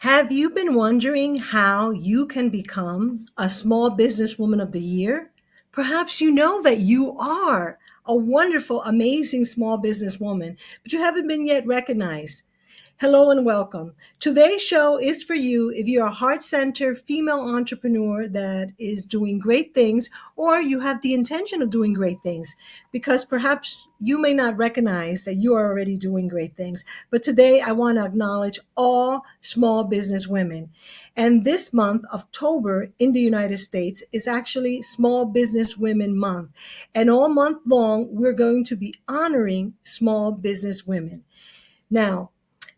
Have you been wondering how you can become a small businesswoman of the year? Perhaps you know that you are a wonderful, amazing small businesswoman, but you haven't been yet recognized. Hello and welcome. Today's show is for you if you're a heart centered female entrepreneur that is doing great things or you have the intention of doing great things because perhaps you may not recognize that you are already doing great things. But today I want to acknowledge all small business women. And this month, October in the United States, is actually Small Business Women Month. And all month long, we're going to be honoring small business women. Now,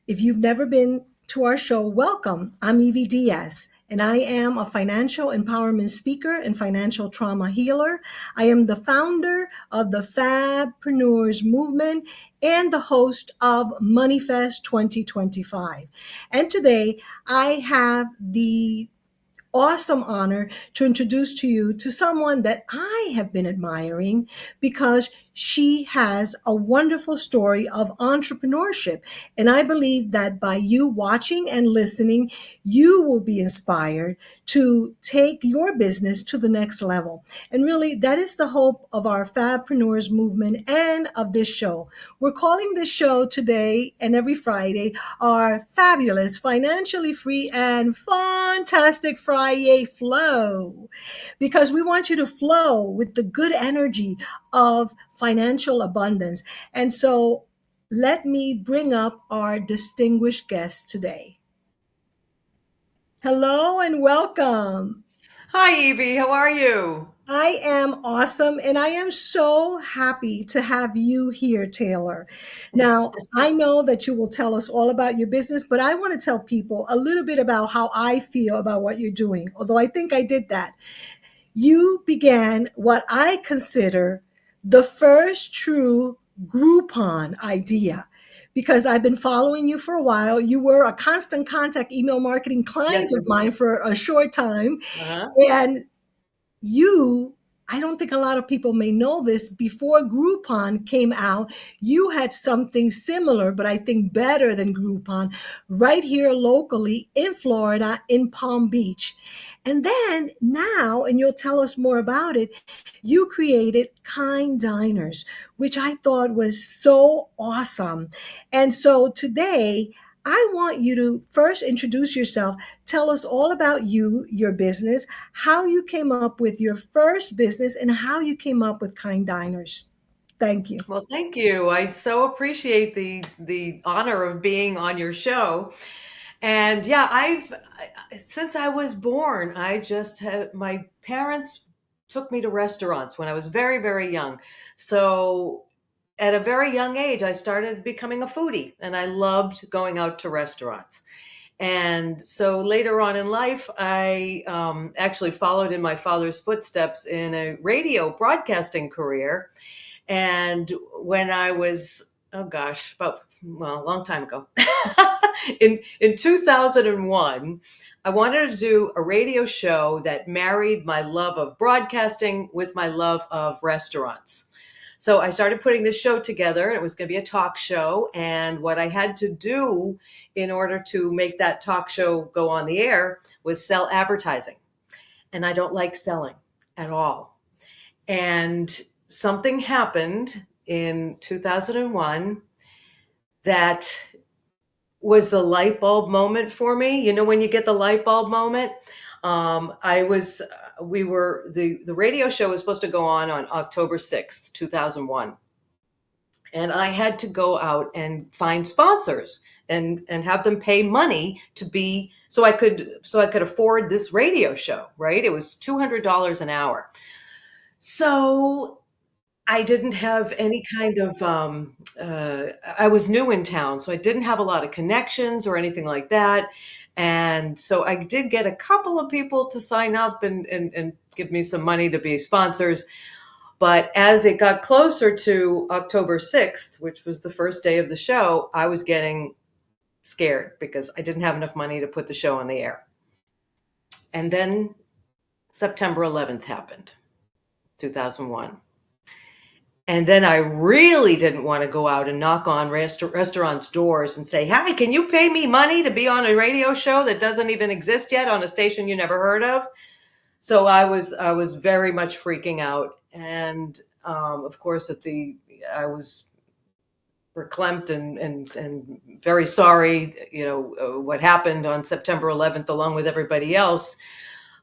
if you've never been to our show, welcome. I'm Evie Diaz, and I am a financial empowerment speaker and financial trauma healer. I am the founder of the Fabpreneurs Movement and the host of MoneyFest 2025. And today I have the awesome honor to introduce to you to someone that I have been admiring because she has a wonderful story of entrepreneurship. And I believe that by you watching and listening, you will be inspired to take your business to the next level. And really, that is the hope of our Fabpreneurs movement and of this show. We're calling this show today and every Friday our fabulous, financially free, and fantastic Friday flow because we want you to flow with the good energy of financial abundance. And so let me bring up our distinguished guest today. Hello and welcome. Hi, Evie. How are you? I am awesome and I am so happy to have you here, Taylor. Now, I know that you will tell us all about your business, but I want to tell people a little bit about how I feel about what you're doing, although I think I did that. You began what I consider the first true Groupon idea because I've been following you for a while. You were a constant contact email marketing client Yes, I of mine was. for a short time. Uh-huh. And you, I don't think a lot of people may know this, before Groupon came out, you had something similar, but I think better than Groupon, right here locally in Florida, in Palm Beach. And then now, and you'll tell us more about it, you created Kind Diners, which I thought was so awesome. And so today, I want you to first introduce yourself. Tell us all about you, your business, how you came up with your first business, and how you came up with Kind Diners. Thank you. Well, thank you. I so appreciate the honor of being on your show. And yeah, since I was born, I just had my parents took me to restaurants when I was very, very young. So at a very young age, I started becoming a foodie and I loved going out to restaurants. And so later on in life, I actually followed in my father's footsteps in a radio broadcasting career. And when I was, oh gosh, a long time ago, in 2001, I wanted to do a radio show that married my love of broadcasting with my love of restaurants. So I started putting this show together. It was going to be a talk show. And what I had to do in order to make that talk show go on the air was sell advertising. And I don't like selling at all. And something happened in 2001 that was the light bulb moment for me. You know, when you get the light bulb moment, I was, we were, the radio show was supposed to go on October 6th, 2001. And I had to go out and find sponsors and have them pay money to be, so I could afford this radio show, right? It was $200 an hour. So I didn't have any kind of, I was new in town, so I didn't have a lot of connections or anything like that. And so I did get a couple of people to sign up and give me some money to be sponsors. But as it got closer to October 6th, which was the first day of the show, I was getting scared because I didn't have enough money to put the show on the air. And then September 11th happened, 2001. And then I really didn't want to go out and knock on restaurants' doors and say, "Hi, can you pay me money to be on a radio show that doesn't even exist yet on a station you never heard of?" So I was very much freaking out, and of course I was verklempt and very sorry, what happened on September 11th, along with everybody else.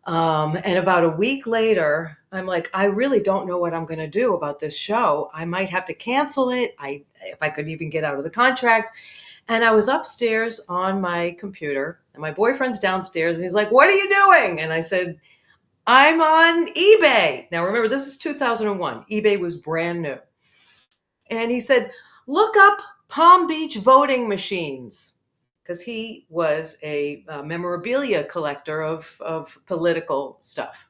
And about a week later, I'm like, I really don't know what I'm going to do about this show. I might have to cancel it. If I could even get out of the contract. And I was upstairs on my computer, and my boyfriend's downstairs, and he's like, "What are you doing?" And I said, "I'm on eBay." Now, remember, this is 2001. eBay was brand new. And he said, "Look up Palm Beach voting machines." Because he was a memorabilia collector of political stuff.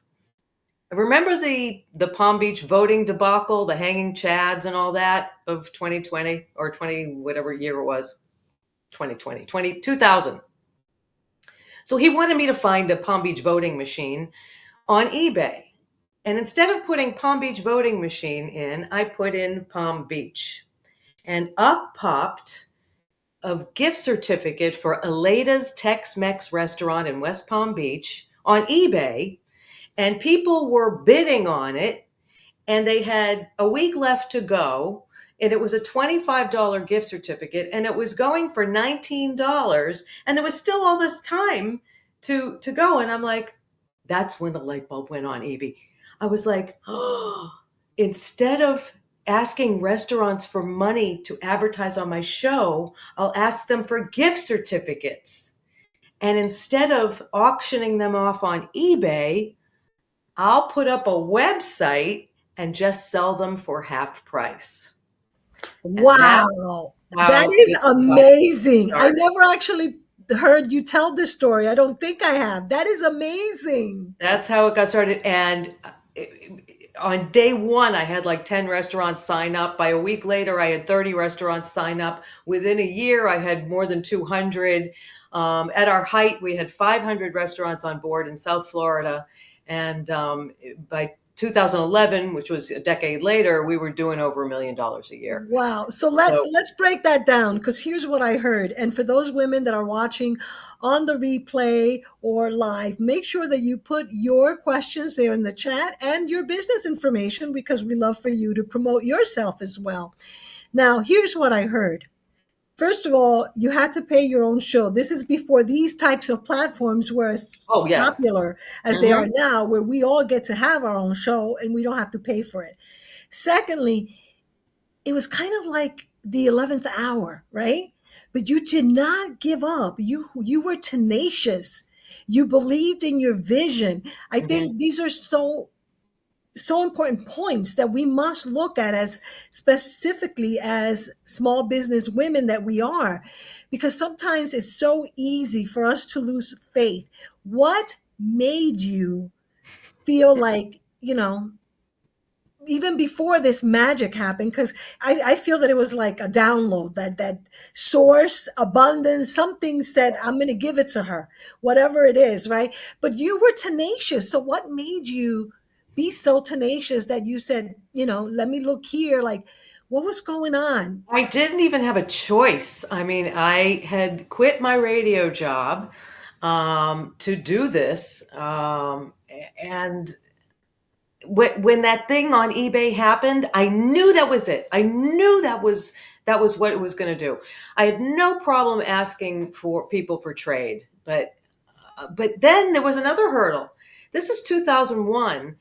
Remember the Palm Beach voting debacle, the hanging chads and all that of 2020 or 20, whatever year it was, 2020, 2000. So he wanted me to find a Palm Beach voting machine on eBay. And instead of putting Palm Beach voting machine in, I put in Palm Beach. And up popped a gift certificate for Aleda's Tex-Mex restaurant in West Palm Beach on eBay. And people were bidding on it, and they had a week left to go, and it was a $25 gift certificate, and it was going for $19, and there was still all this time to go. And I'm like, that's when the light bulb went on, Evie. I was like, oh, instead of asking restaurants for money to advertise on my show, I'll ask them for gift certificates. And instead of auctioning them off on eBay, I'll put up a website and just sell them for half price. And that's Wow. That how is it got amazing. I started. never actually heard you tell this story. I don't think I have. That is amazing. That's how it got started. And on day one, I had like 10 restaurants sign up. By a week later, I had 30 restaurants sign up. Within a year, I had more than 200. At our height, we had 500 restaurants on board in South Florida. And by 2011, which was a decade later, we were doing over $1 million a year. Wow. So let's So, let's break that down, because here's what I heard. And for those women that are watching on the replay or live, make sure that you put your questions there in the chat and your business information, because we love for you to promote yourself as well. Now, here's what I heard. First of all, you had to pay your own show. This is before these types of platforms were as oh, yeah. popular as they are Hmm. now, where we all get to have our own show and we don't have to pay for it. Secondly, it was kind of like the 11th hour, right? But you did not give up. You were tenacious. You believed in your vision. I Hmm. think these are so important points that we must look at, as specifically as small business women that we are, because sometimes it's so easy for us to lose faith. What made you feel like, even before this magic happened? Because I feel that it was like a download, that source abundance, something said, I'm going to give it to her, whatever it is, right? But you were tenacious. So what made you be so tenacious that you said, let me look here, like, what was going on? I didn't even have a choice. I mean, I had quit my radio job to do this. And when that thing on eBay happened, I knew that was it. I knew that was what it was going to do. I had no problem asking for people for trade, but then there was another hurdle. This is 2001.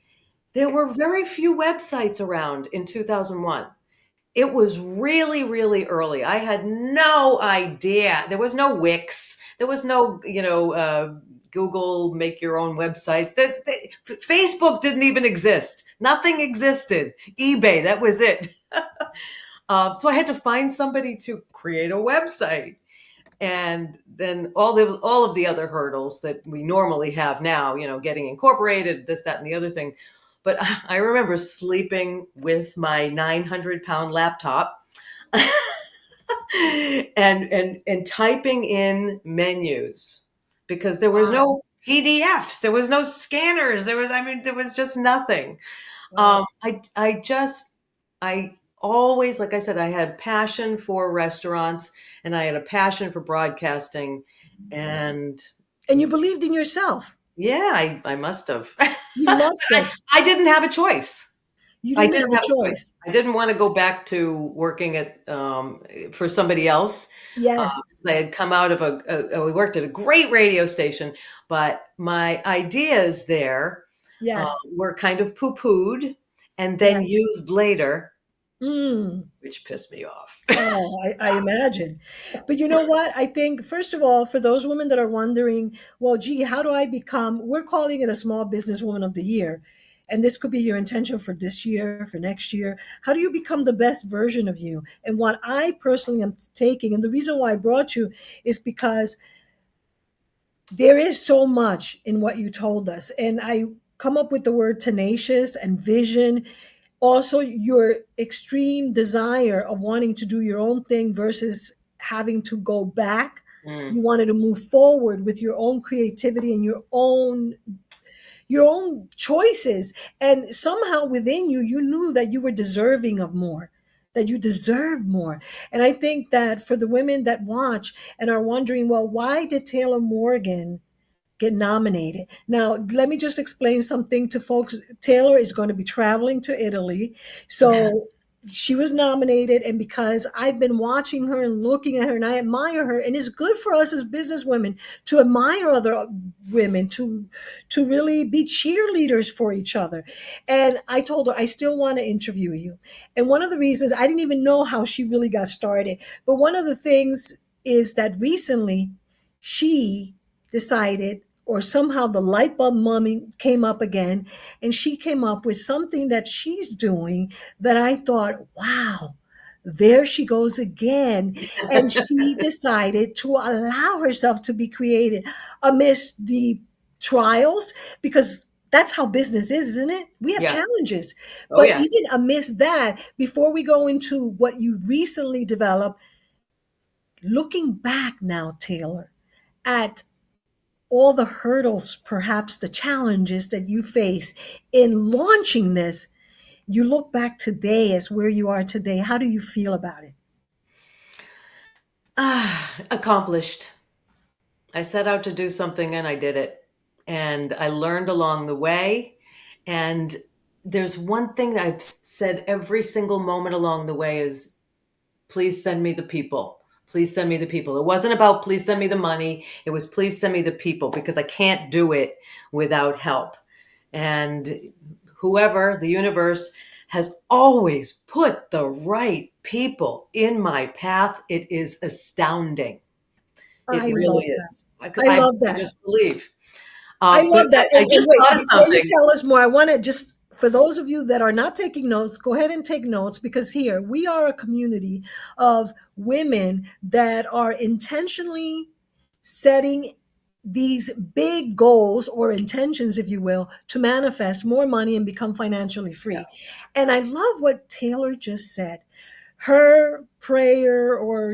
There were very few websites around in 2001. It was really, really early. I had no idea. There was no Wix. There was no, Google make your own websites. Facebook didn't even exist. Nothing existed. eBay, that was it. So I had to find somebody to create a website, and then all of the other hurdles that we normally have now, getting incorporated, this, that, and the other thing. But I remember sleeping with my 900-pound laptop and typing in menus, because there was Wow. no PDFs, there was no scanners, there was just nothing. Wow. I always, like I said, I had passion for restaurants and I had a passion for broadcasting. And And you believed in yourself. yeah, I must have. You must But have. I didn't have a choice. You I didn't didn't have a have a choice. choice. I didn't want to go back to working at for somebody else. Yes. I had come out of we worked at a great radio station, but my ideas there Yes. were kind of poo-pooed and then Yes. used later, Mm. which pissed me off. Oh, I imagine. But you know what? I think, first of all, for those women that are wondering, well, gee, how do I become, we're calling it a small business woman of the year. And this could be your intention for this year, for next year. How do you become the best version of you? And what I personally am taking, and the reason why I brought you is because there is so much in what you told us. And I come up with the word tenacious and vision, also your extreme desire of wanting to do your own thing versus having to go back. Mm, You wanted to move forward with your own creativity and your own choices, and somehow within you you knew that you were deserving of more, that you deserve more. And I think that for the women that watch and are wondering, well, why did Taylor Morgan get nominated? Now, let me just explain something to folks. Taylor is going to be traveling to Italy. So she was nominated, and because I've been watching her and looking at her and I admire her, and it's good for us as business women to admire other women, to really be cheerleaders for each other. And I told her I still want to interview you. And one of the reasons, I didn't even know how she really got started, but one of the things is that recently she decided, or somehow the light bulb mummy came up again, and she came up with something that she's doing that I thought, wow, there she goes again. And she decided to allow herself to be created amidst the trials, because that's how business is, isn't it? We have yeah. challenges. Oh But yeah. even amidst that, before we go into what you recently developed, looking back now, Taylor, at all the hurdles, perhaps the challenges that you face in launching this, you look back today as where you are today. How do you feel about it? Accomplished. I set out to do something and I did it. And I learned along the way. And there's one thing that I've said every single moment along the way is, please send me the people. Please send me the people. It wasn't about please send me the money. It was please send me the people, because I can't do it without help. And whoever, the universe, has always put the right people in my path. It is astounding. It I really love that. is. I I love that. just believe. I But love that. I And just wait, thought of before you something. tell us more, I want to just, for those of you that are not taking notes, go ahead and take notes, because here we are a community of women that are intentionally setting these big goals or intentions, if you will, to manifest more money and become financially Yeah, free. And I love what Taylor just said. Her prayer, or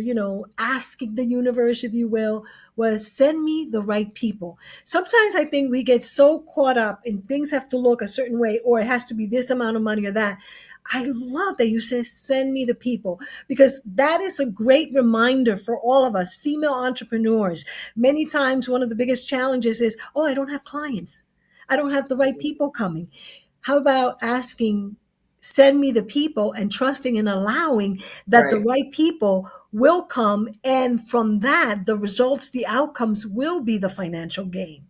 asking the universe, if you will, was send me the right people. Sometimes I think we get so caught up in things have to look a certain way, or it has to be this amount of money or that. I love that you said send me the people, because that is a great reminder for all of us female entrepreneurs. Many times one of the biggest challenges is, oh, I don't have clients, I don't have the right people coming. How about asking, send me the people, and trusting and allowing that the right. right people will come, and from that the results, the outcomes will be the financial gain.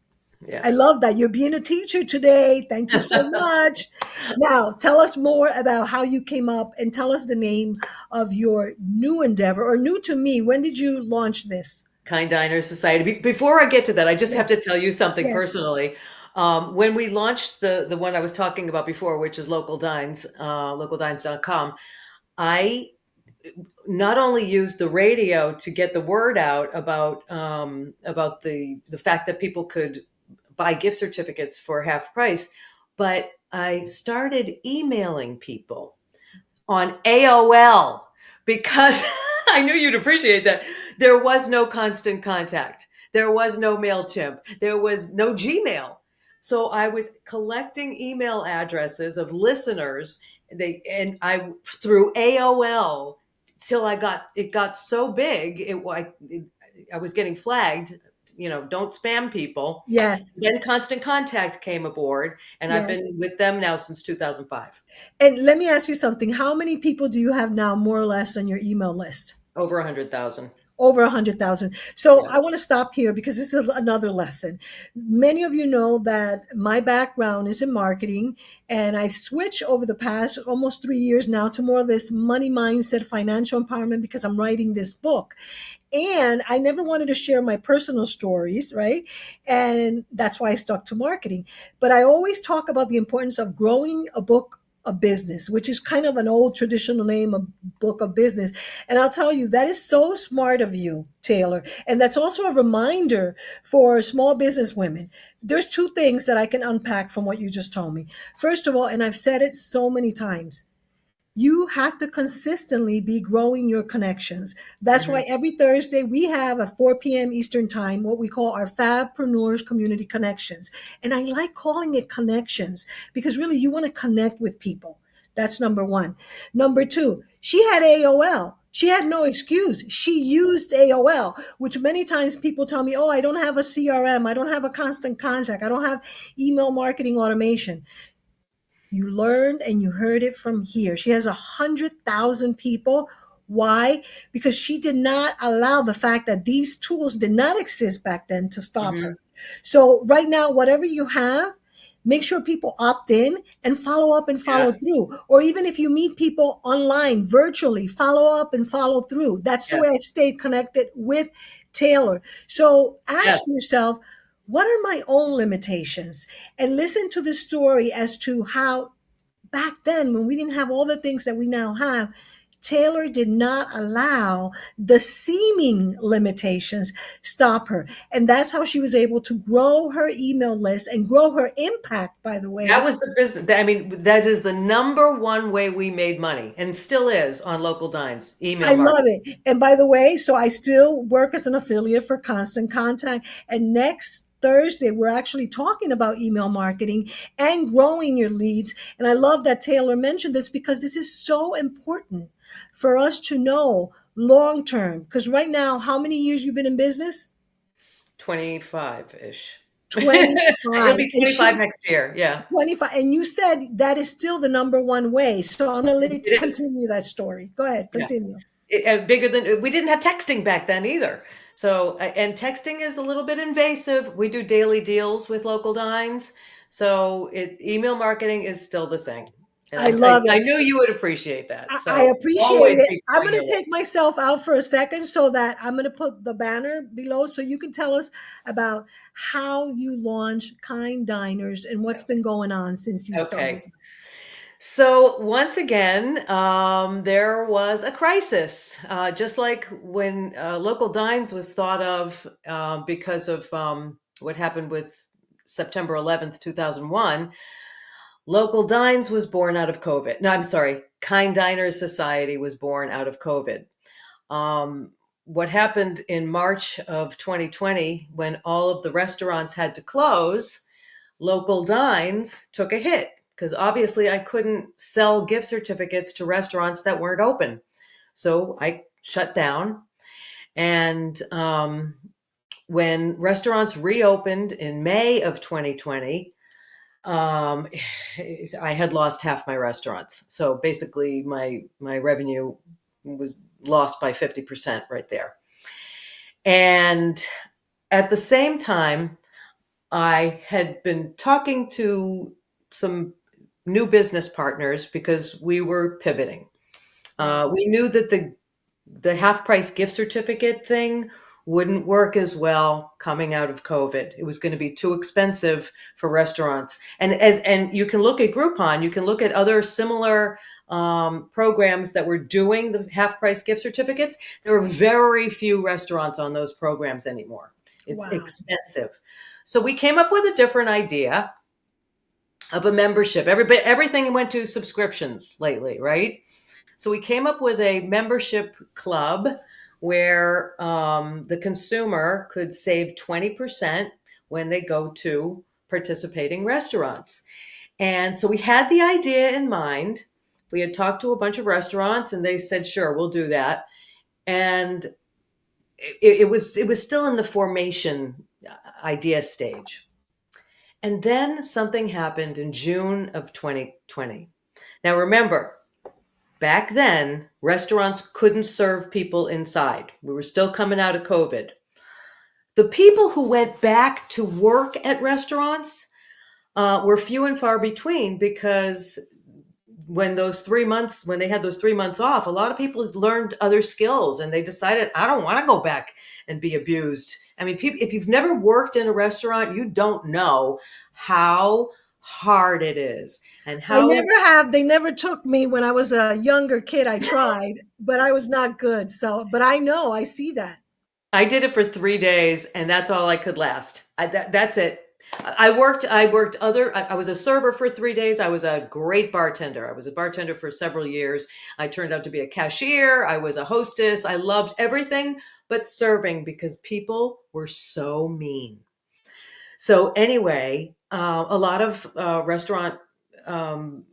I Yes. love that you're being a teacher today. Thank you so much. Now tell us more about how you came up, and tell us the name of your new endeavor, or new to me. When did you launch this? Kind Diners Society. Before I get to that, I just have to Yes. tell you something Yes. personally. When we launched the one I was talking about before, which is Local Dines, localdines.com, I not only used the radio to get the word out about the fact that people could buy gift certificates for half price, but I started emailing people on AOL because I knew you'd appreciate that. There was no constant contact. There was no MailChimp. There was no Gmail. So I was collecting email addresses of listeners. And I through AOL till it got so big. I was getting flagged. Don't spam people. Yes, Then Constant Contact came aboard, and I've yes. been with them now since 2005. And let me ask you something. How many people do you have now, more or less, on your email list? Over 100,000. Over 100,000. So Yeah. I want to stop here because this is another lesson. Many of you know that my background is in marketing, and I switched over the past almost 3 years now to more of this money mindset, financial empowerment, because I'm writing this book. And I never wanted to share my personal stories, right? And that's why I stuck to marketing. But I always talk about the importance of growing a book of business, which is kind of an old traditional name, a book of business. And I'll tell you, that is so smart of you, Taylor. And that's also a reminder for small business women. There's two things that I can unpack from what you just told me. First of all, and I've said it so many times, you have to consistently be growing your connections. That's Hmm. why every Thursday we have at 4 p.m. Eastern Time what we call our Fabpreneurs Community Connections. And I like calling it connections because really you want to connect with people. That's number one. Number two, she had AOL. She had no excuse. She used AOL, which many times people tell me, oh, I don't have a CRM. I don't have a constant contact. I don't have email marketing automation. You learned and you heard it from here. She has 100,000 people. Why? Because she did not allow the fact that these tools did not exist back then to stop her. Hmm. So right now, whatever you have, make sure people opt in and follow up and follow Yes. through. Or even if you meet people online, virtually, follow up and follow through. That's the way I Yes. stayed connected with Taylor. So ask Yes. yourself, what are my own limitations? And listen to the story as to how back then, when we didn't have all the things that we now have, Taylor did not allow the seeming limitations stop her. And that's how she was able to grow her email list and grow her impact, by the That way. was the business. I mean, that is the number one way we made money and still is on Local Dines, email I love marketing. it. And by the way, so I still work as an affiliate for Constant Contact. And next Thursday, we're actually talking about email marketing and growing your leads. And I love that Taylor mentioned this because this is so important for us to know long term. Because right now, how many years you've been in business? 25-ish. It'll 25. be And 25 she's next year. Yeah. 25. And you said that is still the number one way. So I'm going to let you It is. continue that story. Go ahead, Yeah. continue. Bigger than we didn't have texting back then either. So, and texting is a little bit invasive. We do daily deals with Local Dines. So email marketing is still the thing. And I love I it. knew you would appreciate that. I So appreciate always it. be I'm growing going your to take list. myself out for a second so that I'm going to put the banner below so you can tell us about how you launched Kind Diners and what's Yes. been going on since you started. Okay. So once again, there was a crisis, just like when Local Dines was thought of because of what happened with September 11th, 2001. Local Dines was born out of COVID. No, I'm sorry. Kind Diners Society was born out of COVID. Um, what happened in March of 2020 when all of the restaurants had to close, Local Dines took a hit because obviously I couldn't sell gift certificates to restaurants that weren't open. So I shut down. And when restaurants reopened in May of 2020, um, I had lost half my restaurants. So basically, my revenue was lost by 50% right there. And at the same time, I had been talking to some new business partners because we were pivoting. Right. We knew that the half price gift certificate thing wouldn't work as well coming out of COVID. It was going to be too expensive for restaurants. And you can look at Groupon, you can look at other similar programs that were doing the half price gift certificates. There are very few restaurants on those programs anymore. It's Wow. expensive. So we came up with a different idea of a membership. Everything went to subscriptions lately, right? So we came up with a membership club where the consumer could save 20% when they go to participating restaurants. And so we had the idea in mind. We had talked to a bunch of restaurants and they said, sure, we'll do that. And it was still in the formation idea stage. And then something happened in June of 2020. Now remember, back then, restaurants couldn't serve people inside. We were still coming out of COVID. The people who went back to work at restaurants were few and far between because when they had those 3 months off, a lot of people learned other skills and they decided, I don't want to go back and be abused. I mean, people, if you've never worked in a restaurant, you don't know how hard it is and I how never have. They never took me when I was a younger kid. I tried, but I was not good. So, but I know, I see that. I did it for 3 days, and that's all I could last. That's it. I worked other. I was a server for 3 days. I was a great bartender. I was a bartender for several years. I turned out to be a cashier. I was a hostess. I loved everything but serving because people were so mean. So anyway, a lot of restaurant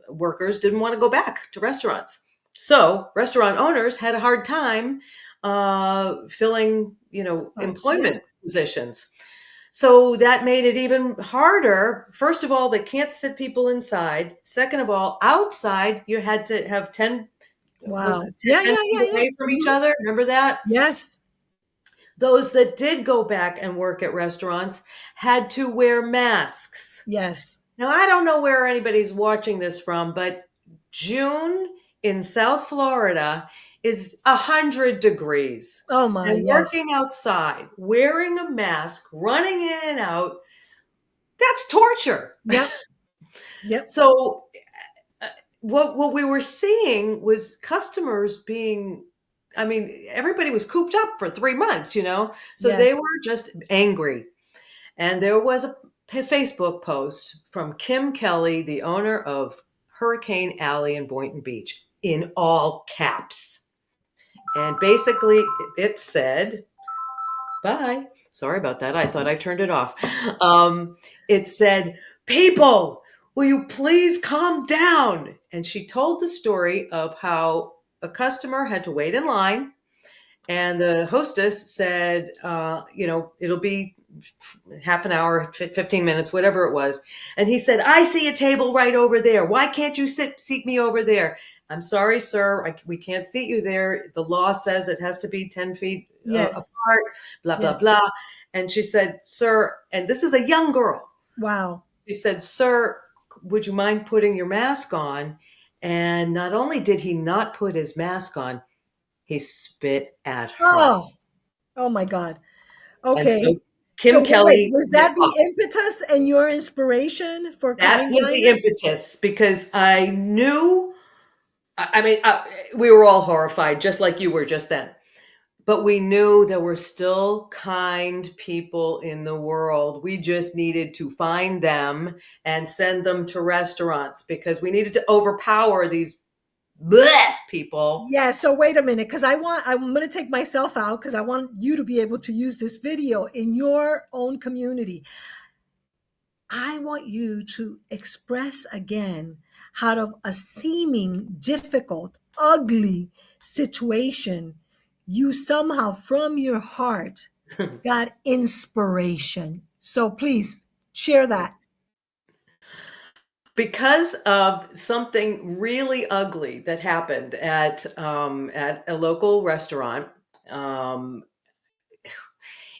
workers didn't want to go back to restaurants. So restaurant owners had a hard time filling, Spots. Yeah. employment positions. So that made it even harder. First of all, they can't sit people inside. Second of all, outside you had to have 10, was Wow. it Yeah, 10 yeah, feet yeah, yeah. away from each Mhm. other? Remember that? Yes. Those that did go back and work at restaurants had to wear masks. Yes. Now, I don't know where anybody's watching this from, but June in South Florida is 100 degrees. Oh my, And yes. working outside, wearing a mask, running in and out, that's torture. Yep. Yep. So, uh, what we were seeing was customers being, I mean, everybody was cooped up for 3 months, so they Yes. were just angry. And there was a Facebook post from Kim Kelly, the owner of Hurricane Alley in Boynton Beach, in all caps. And basically, it said, bye. Sorry about that. I thought I turned it off. It said, people, will you please calm down? And she told the story of how a customer had to wait in line and the hostess said, it'll be half an hour, 15 minutes, whatever it was. And he said, I see a table right over there. Why can't you seat me over there? I'm sorry, sir. We can't seat you there. The law says it has to be 10 feet Yes. apart, blah, blah, Yes. blah. And she said, sir, and this is a young girl. Wow. She said, sir, would you mind putting your mask on? And not only did he not put his mask on, he spit at her. Oh. Oh my God. And Okay. so So Kim wait, Kelly was went that the off. impetus and your inspiration for That Kind was the Minders? impetus because I knew, I mean, we were all horrified, just like you were just then. But we knew there were still kind people in the world. We just needed to find them and send them to restaurants because we needed to overpower these bleh people. Yeah, so wait a minute, because I'm gonna take myself out because I want you to be able to use this video in your own community. I want you to express again how of a seeming difficult, ugly situation, you somehow from your heart got inspiration. So please share that. Because of something really ugly that happened at a local restaurant. Um,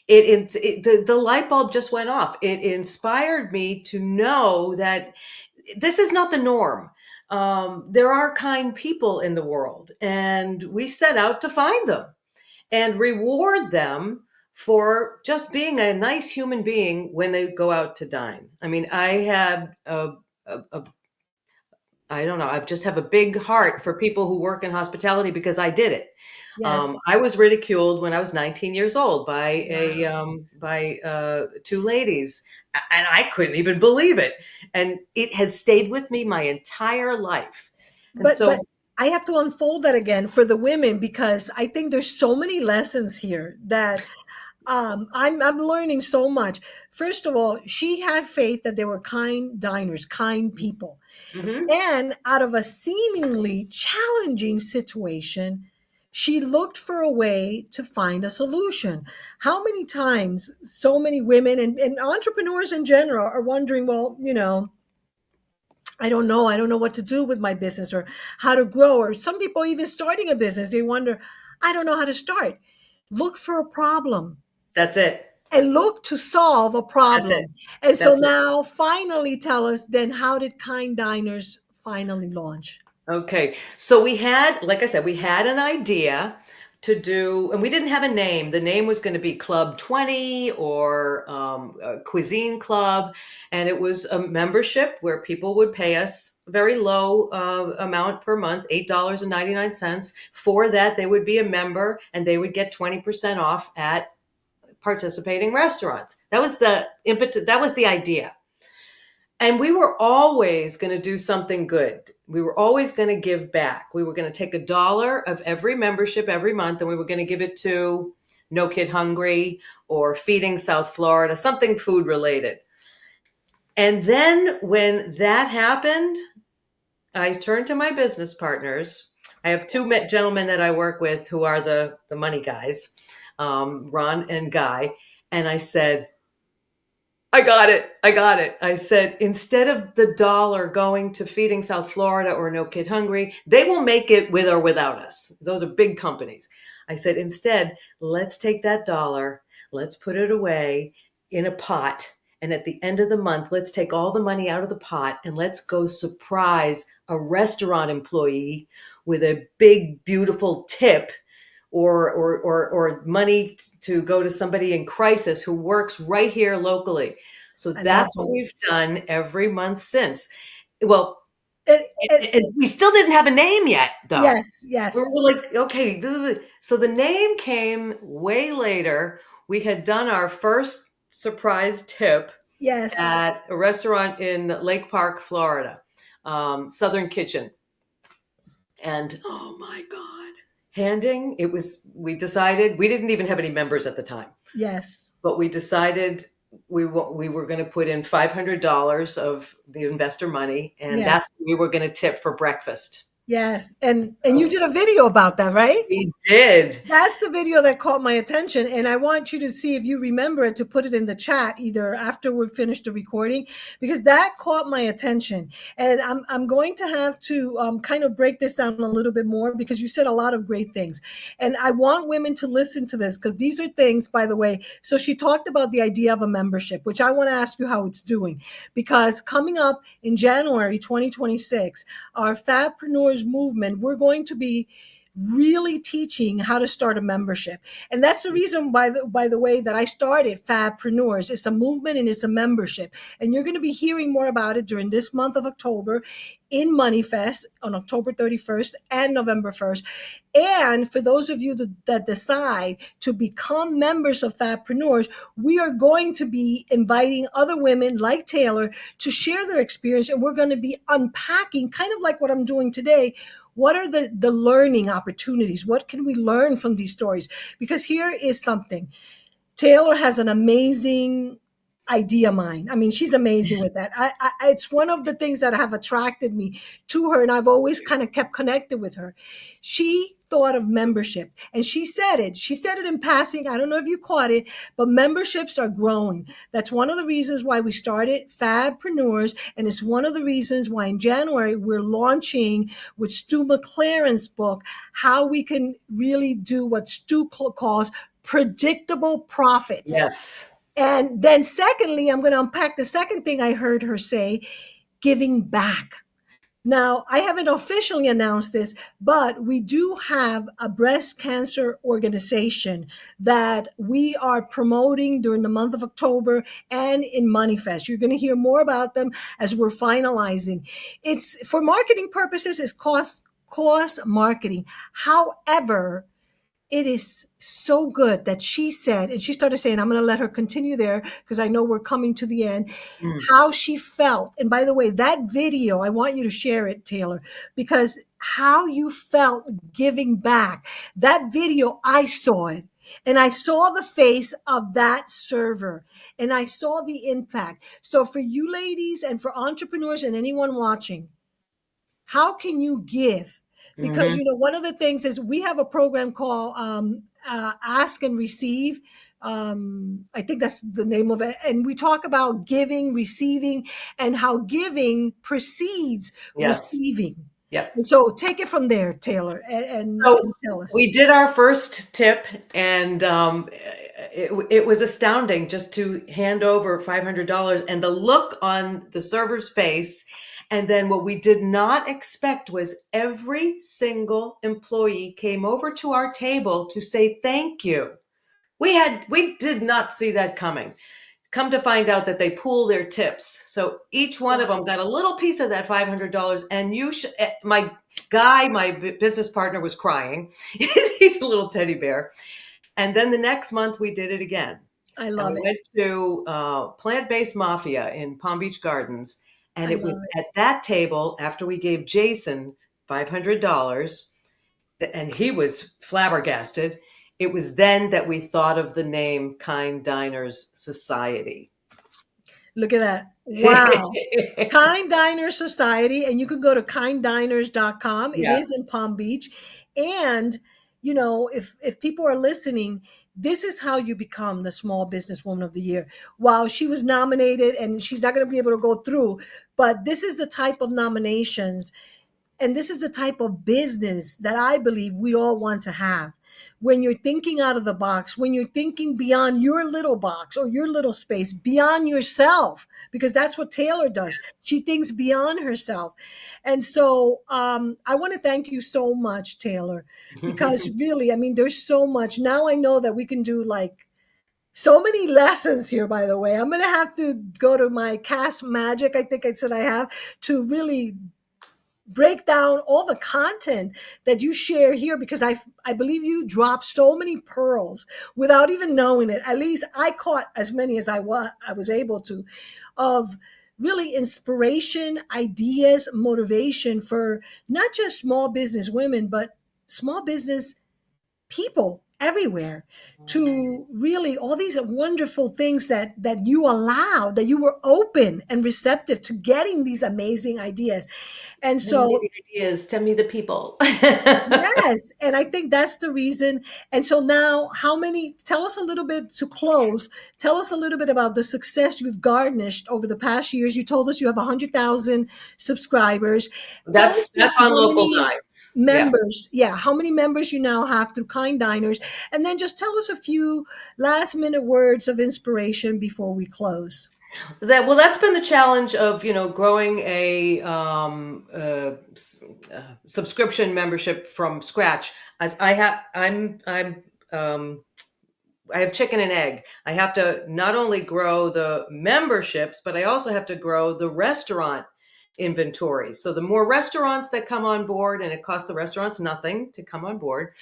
the light bulb just went off. It inspired me to know that this is not the norm. There are kind people in the world, and we set out to find them and reward them for just being a nice human being when they go out to dine. I mean, I had a I don't know. I just have a big heart for people who work in hospitality because I did it. Yes. I was ridiculed when I was 19 years old by Wow. two ladies, and I couldn't even believe it. And it has stayed with me my entire life. And But so, I have to unfold that again for the women because I think there's so many lessons here that I'm learning so much. First of all, she had faith that they were kind diners, kind people. Hmm. And out of a seemingly challenging situation, she looked for a way to find a solution. How many times so many women and entrepreneurs in general are wondering, well, I don't know what to do with my business or how to grow. Or some people even starting a business, they wonder, I don't know how to start. Look for a problem That's it. and look to solve a That's it. problem. And so That's it. now finally tell us then, how did Kind Diners finally launch? Okay. So we had, like I said, we had an idea to do, and we didn't have a name. The name was going to be Club 20 or Cuisine Club. And it was a membership where people would pay us a very low amount per month, $8.99. For that, they would be a member and they would get 20% off at participating restaurants. That was the impetus, that was the idea. And we were always going to do something good. We were always going to give back. We were going to take $1 of every membership every month and we were going to give it to No Kid Hungry or Feeding South Florida, something food related. And then when that happened, I turned to my business partners. I have two gentlemen that I work with who are the money guys, Ron and Guy. And I said, I got it. I got it. I said, instead of the dollar going to Feeding South Florida or No Kid Hungry, they will make it with or without us. Those are big companies. I said, instead, let's take that dollar, let's put it away in a pot. And at the end of the month, let's take all the money out of the pot and let's go surprise a restaurant employee with a big, beautiful tip or money to go to somebody in crisis who works right here locally. So I love that's what it. we've done every month since. Well, It and we still didn't have a name yet, though. yes, We yes, were like, okay, so the name came way later. We had done our first surprise tip yes, at a restaurant in Lake Park, Florida, Southern Kitchen. And oh my God, handing, we decided, we didn't even have any members at the time, yes, but we decided we were going to put in $500 of the investor money, and that's yes. what we were going to tip for breakfast. Yes, and you So did a video about that, right? we did. That's the video that caught my attention, and I want you to see if you remember it to put it in the chat either after we finish the recording, because that caught my attention. And I'm going to have to kind of break this down a little bit more because you said a lot of great things, and I want women to listen to this because these are things, by the way. So she talked about the idea of a membership, which I want to ask you how it's doing, because coming up in January 2026, our Fabpreneurs movement, we're going to be really teaching how to start a membership. And that's the reason, by the way, that I started Fabpreneurs. It's a movement and it's a membership. And you're going to be hearing more about it during this month of October in Moneyfest on October 31st and November 1st. And for those of you that decide to become members of Fabpreneurs, we are going to be inviting other women like Taylor to share their experience. And we're going to be unpacking, kind of like what I'm doing today, what are the learning opportunities? What can we learn from these stories? Because here is something. Taylor has an amazing idea mind. I mean, she's amazing with that. It's one of the things that have attracted me to her, and I've always kind of kept connected with her. She thought of membership, and she said it. She said it in passing. I don't know if you caught it, but memberships are growing. That's one of the reasons why we started Fabpreneurs, and it's one of the reasons why in January we're launching with Stu McLaren's book, how we can really do what Stu calls predictable profits. Yes. And then, secondly, I'm going to unpack the second thing I heard her say, giving back. Now, I haven't officially announced this, but we do have a breast cancer organization that we are promoting during the month of October and in Moneyfest. You're going to hear more about them as we're finalizing. It's for marketing purposes, it's cost marketing. However, it is so good that she said, and she started saying, I'm going to let her continue there because I know we're coming to the end, Mm. how she felt. And by the way, that video, I want you to share it, Taylor, because how you felt giving back, that video, I saw it. And I saw the face of that server and I saw the impact. So, for you ladies and for entrepreneurs and anyone watching, how can you give? Because, Hmm. one of the things is we have a program called Ask and Receive. I think that's the name of it. And we talk about giving, receiving, and how giving precedes Yes. receiving. Yep. And so take it from there, Taylor, So and tell us. we did our first tip, and it was astounding just to hand over $500 and the look on the server's face. And then what we did not expect was every single employee came over to our table to say thank you. We did not see that coming. Come to find out that they pool their tips. So each one of them Wow. got a little piece of that $500. And my business partner was crying. He's a little teddy bear. And then the next month we did it again. I And love we it. went to Plant-Based Mafia in Palm Beach Gardens. And I it love was it. at that table after we gave Jason $500 and he was flabbergasted. It was then that we thought of the name Kind Diners Society. Look at that. Wow. Kind Diners Society, and you can go to kinddiners.com. It Yeah, is in Palm Beach. And, if people are listening, this is how you become the Small Business Woman of the Year. While she was nominated and she's not going to be able to go through, but this is the type of nominations and this is the type of business that I believe we all want to have. When you're thinking out of the box, when you're thinking beyond your little box or your little space, beyond yourself, because that's what Taylor does. She thinks beyond herself. And so I want to thank you so much, Taylor, because really, I mean, there's so much. Now I know that we can do like so many lessons here, by the way. I'm going to have to go to my Cast Magic, I think I said I have, to really break down all the content that you share here because I believe you drop so many pearls without even knowing it. At least I caught as many as I was able to of really inspiration, ideas, motivation for not just small business women but small business people everywhere to really all these wonderful things that you allowed, that you were open and receptive to getting these amazing ideas. And send me so, the ideas, send me the people. yes, and I think that's the reason. And so now, tell us a little bit to close, tell us a little bit about the success you've garnished over the past years. You told us you have 100,000 subscribers. Tell us That's just on how local many dives. Yeah. members, yeah, how many members you now have through Kind Diners. And then just tell us a few last minute words of inspiration before we close. That's been the challenge of growing a subscription membership from scratch. As I have chicken and egg. I have to not only grow the memberships, but I also have to grow the restaurant inventory. So the more restaurants that come on board, and it costs the restaurants nothing to come on board,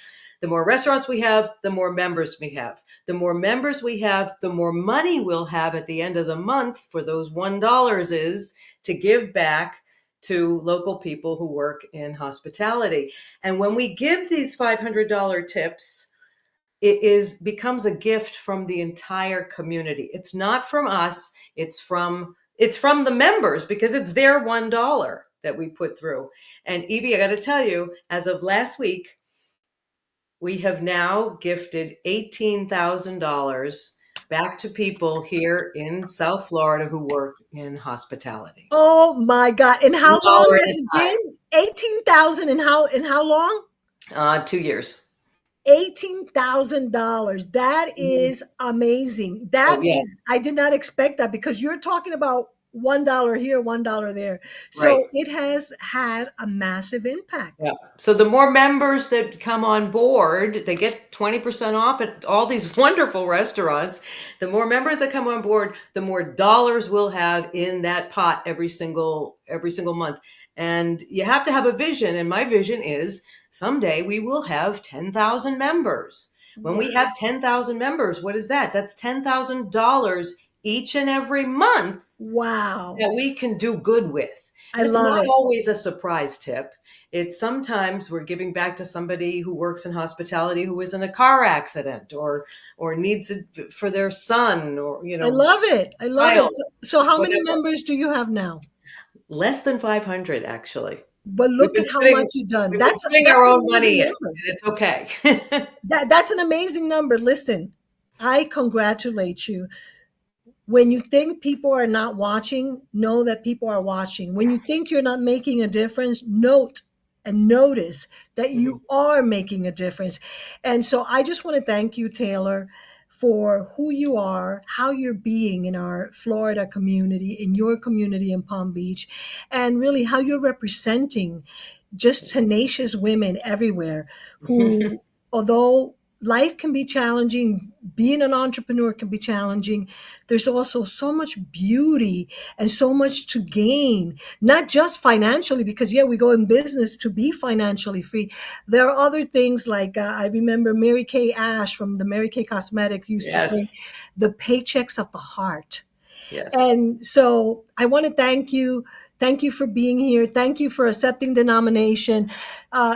the more restaurants we have, the more members we have. The more members we have, the more money we'll have at the end of the month for those $1 is to give back to local people who work in hospitality. And when we give these $500 tips, becomes a gift from the entire community. It's not from us, it's from the members because it's their $1 that we put through. And Evie, I got to tell you, as of last week, we have now gifted $18,000 back to people here in South Florida who work in hospitality. Oh my God. And how long $1 at has a it been? 18,000 in how long? time. 2 years. $18,000. That Mhm. is amazing. Oh, yeah, I did not expect that because you're talking about $1 here, $1 there. right. So it has had a massive impact. Yeah. So the more members that come on board, they get 20% off at all these wonderful restaurants. The more members that come on board, the more dollars we'll have in that pot every single month. And you have to have a vision. And my vision is someday we will have 10,000 members. When we Wow. have 10,000 members, what is that? That's $10,000 each and every month Wow. that we can do good with. I And it's love not it. always a surprise tip. It's sometimes we're giving back to somebody who works in hospitality who was in a car accident or needs it for their son or I love it. I love it. child, So how many whatever. members do you have now? Less than 500 actually. But We've look been at how putting much you've done. we've been That's putting that's our an own amazing money in, number. and it's okay. That's an amazing number. Listen, I congratulate you. When you think people are not watching, know that people are watching. When you think you're not making a difference, note and notice that Mhm. you are making a difference. And so I just want to thank you, Taylor, for who you are, how you're being in our Florida community, in your community in Palm Beach, and really how you're representing just tenacious women everywhere who, although life can be challenging, being an entrepreneur can be challenging, there's also so much beauty and so much to gain, not just financially, because yeah, we go in business to be financially free. There are other things like I remember Mary Kay Ash from the Mary Kay Cosmetic used to say, Yes. the paychecks of the heart. Yes. And so I want to thank you. Thank you for being here. Thank you for accepting the nomination.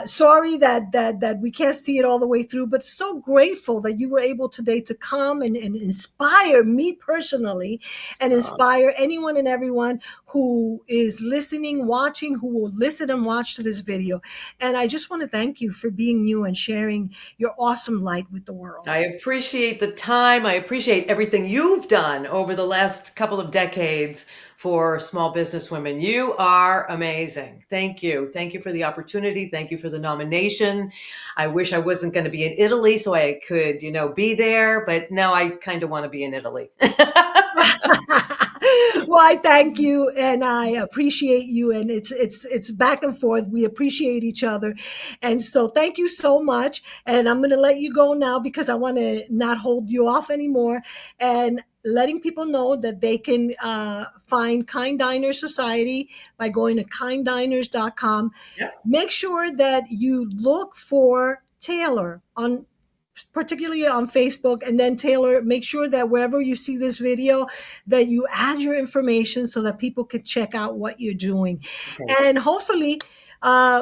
Sorry that we can't see it all the way through, but so grateful that you were able today to come and inspire me personally and Uh, inspire anyone and everyone who is listening, watching, who will listen and watch to this video. And I just want to thank you for being you and sharing your awesome light with the world. I appreciate the time. I appreciate everything you've done over the last couple of decades for small business women. You are amazing. Thank you. Thank you for the opportunity. Thank you for the nomination. I wish I wasn't going to be in Italy so I could, be there, but now I kind of want to be in Italy. Well, I thank you and I appreciate you, and it's back and forth. We appreciate each other, and so thank you so much. And I'm going to let you go now because I want to not hold you off anymore, and letting people know that they can find Kind Diners Society by going to kinddiners.com. Yeah. Make sure that you look for Taylor on, particularly on Facebook. And then Taylor, make sure that wherever you see this video, that you add your information so that people can check out what you're doing. Okay. And hopefully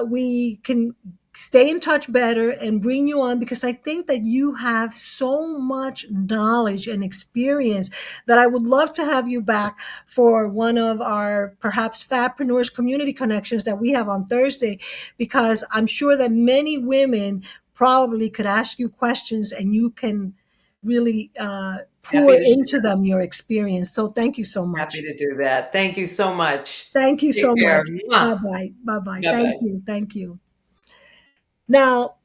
we can stay in touch better and bring you on, because I think that you have so much knowledge and experience that I would love to have you back for one of our perhaps Fabpreneurs community connections that we have on Thursday, because I'm sure that many women probably could ask you questions and you can really pour Happy to into share. them your experience. So thank you so Happy much. to do that. Thank you so much. Thank you Take so care. much. Bye bye. Bye bye. Bye Thank bye. you. Thank you. Now,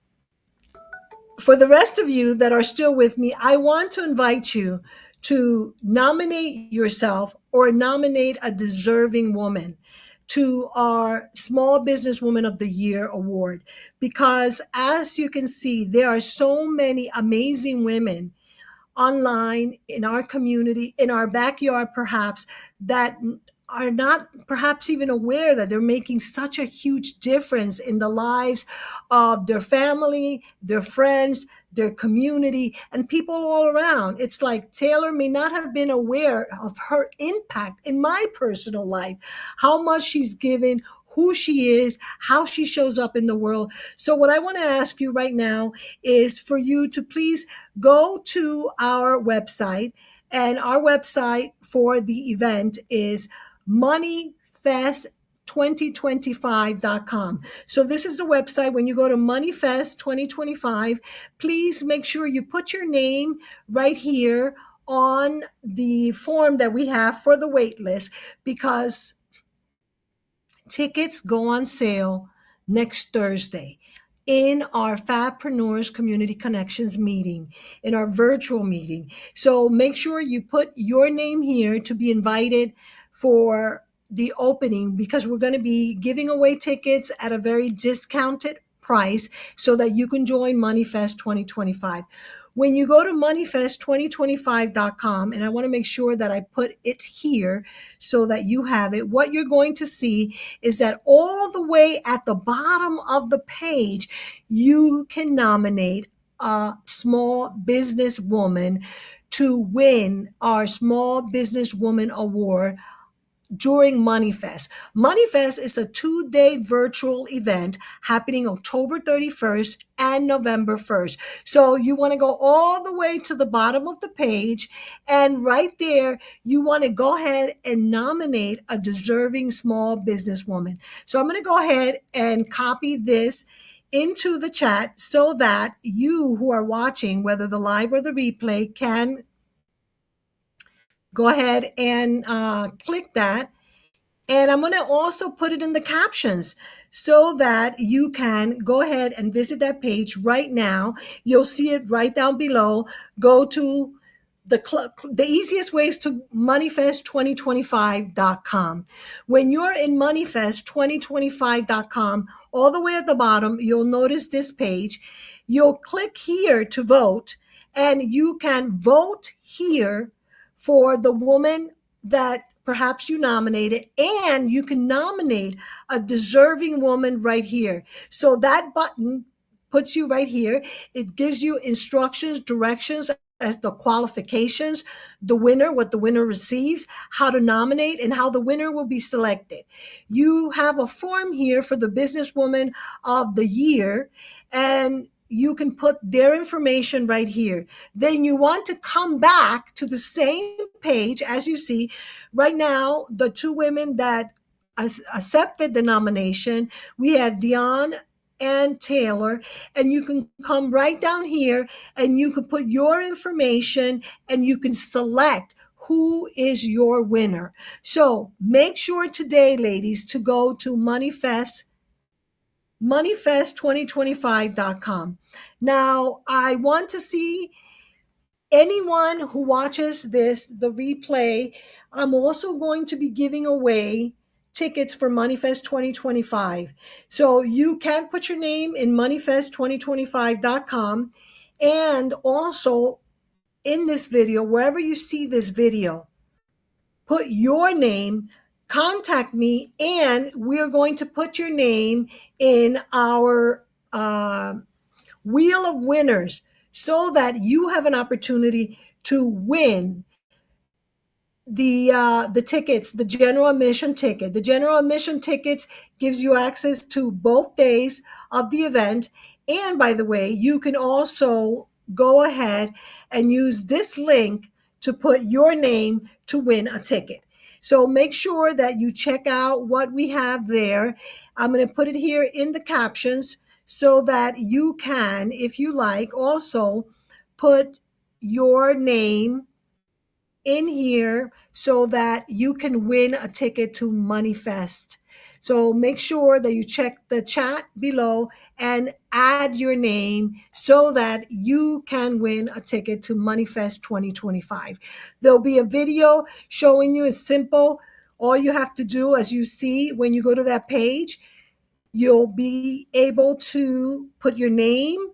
for the rest of you that are still with me, I want to invite you to nominate yourself or nominate a deserving woman to our Small Business Woman of the Year award. Because as you can see, there are so many amazing women online, in our community, in our backyard, perhaps, that are not perhaps even aware that they're making such a huge difference in the lives of their family, their friends, their community, and people all around. It's like Taylor may not have been aware of her impact in my personal life, how much she's given, who she is, how she shows up in the world. So, what I want to ask you right now is for you to please go to our website. And our website for the event is moneyfest2025.com. So this is the website. When you go to Moneyfest 2025, please make sure you put your name right here on the form that we have for the wait list, because tickets go on sale next Thursday in our Fabpreneurs Community Connections meeting, in our virtual meeting. So make sure you put your name here to be invited for the opening, because we're going to be giving away tickets at a very discounted price so that you can join MoneyFest 2025. When you go to moneyfest2025.com, and I want to make sure that I put it here so that you have it, what you're going to see is that all the way at the bottom of the page, you can nominate a small business woman to win our Small Businesswoman Award during MoneyFest. MoneyFest is a 2-day virtual event happening October 31st and November 1st. So you want to go all the way to the bottom of the page, and right there, you want to go ahead and nominate a deserving small businesswoman. So I'm going to go ahead and copy this into the chat so that you who are watching, whether the live or the replay, can go ahead and click that. And I'm going to also put it in the captions so that you can go ahead and visit that page right now. You'll see it right down below. Go to the easiest way is to moneyfest2025.com. When you're in moneyfest2025.com, all the way at the bottom, you'll notice this page. You'll click here to vote, and you can vote here for the woman that perhaps you nominated, and you can nominate a deserving woman right here. So that button puts you right here. It gives you instructions, directions as the qualifications, the winner, what the winner receives, how to nominate, and how the winner will be selected. You have a form here for the businesswoman of the year, and you can put their information right here. Then you want to come back to the same page. As you see right now, the two women that accepted the nomination, we have Dion and Taylor, and you can come right down here and you can put your information and you can select who is your winner. So make sure today, ladies, to go to moneyfest2025.com. Now, I want to see anyone who watches the replay. I'm also going to be giving away tickets for MoneyFest 2025. So you can put your name in moneyfest2025.com, and also in this video, wherever you see this video, put your name, contact me, and we're going to put your name in our wheel of winners so that you have an opportunity to win the tickets, the general admission ticket. The general admission tickets gives you access to both days of the event. And by the way, you can also go ahead and use this link to put your name to win a ticket. So make sure that you check out what we have there. I'm going to put it here in the captions so that you can, if you like, also put your name in here so that you can win a ticket to MoneyFest. So make sure that you check the chat below and add your name so that you can win a ticket to MoneyFest 2025. There'll be a video showing you. It's simple. All you have to do, as you see when you go to that page, you'll be able to put your name,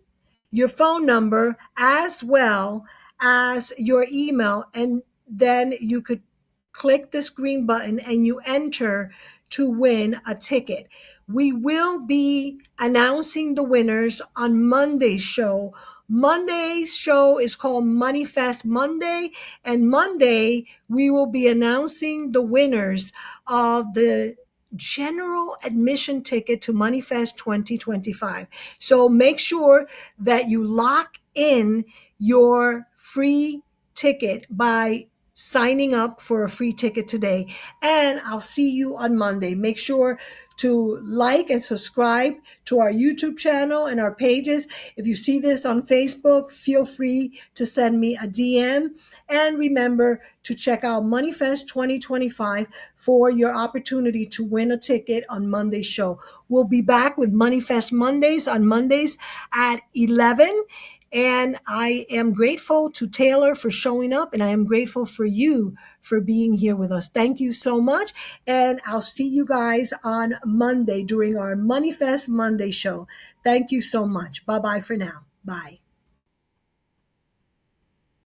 your phone number, as well as your email, and then you could click this green button and you enter to win a ticket. We will be announcing the winners on Monday's show. Monday's show is called MoneyFest Monday, and Monday we will be announcing the winners of the general admission ticket to MoneyFest 2025. So make sure that you lock in your free ticket by signing up for a free ticket today. And I'll see you on Monday. Make sure to like and subscribe to our YouTube channel and our pages. If you see this on Facebook, feel free to send me a DM. And remember to check out MoneyFest 2025 for your opportunity to win a ticket on Monday's show. We'll be back with MoneyFest Mondays on Mondays at 11. And I am grateful to Taylor for showing up, and I am grateful for you for being here with us. Thank you so much. And I'll see you guys on Monday during our MoneyFest Monday show. Thank you so much. Bye-bye for now. Bye.